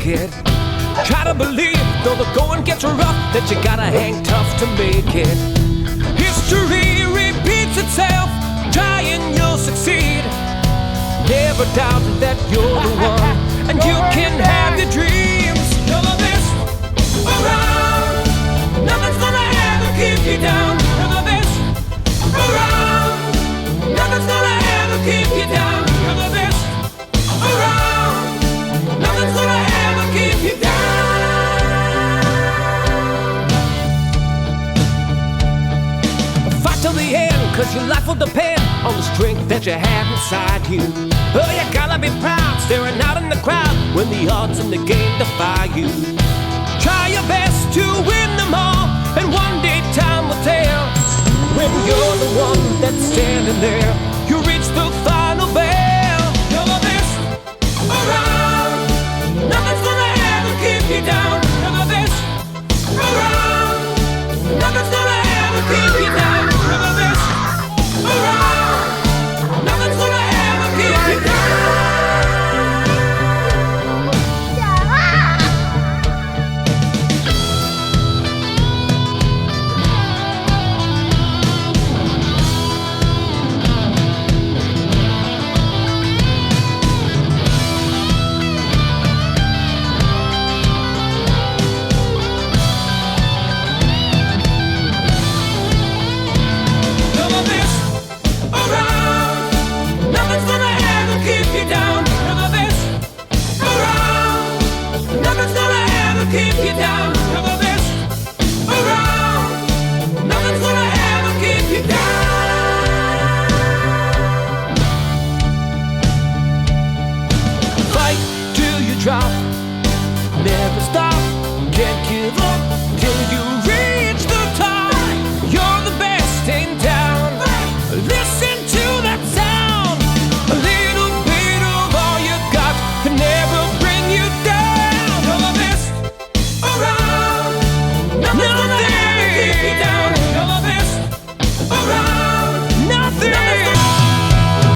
it. Try to believe, though the going gets rough, that you gotta hang tough to make it. History repeats itself, try and you'll succeed. Never doubt that you're the one, and you can have your dreams. You're the best around, nothing's gonna ever keep you down. You're the best around, nothing's gonna ever keep you down. You're the best around, nothing's gonna ever keep you down. Fight till the end, 'cause your life will depend on the strength that you have inside you. Oh, you gotta be proud, staring out in the crowd when the odds in the game defy you. Try your best to win them all, and one day time will tell when you're the one that's standing there.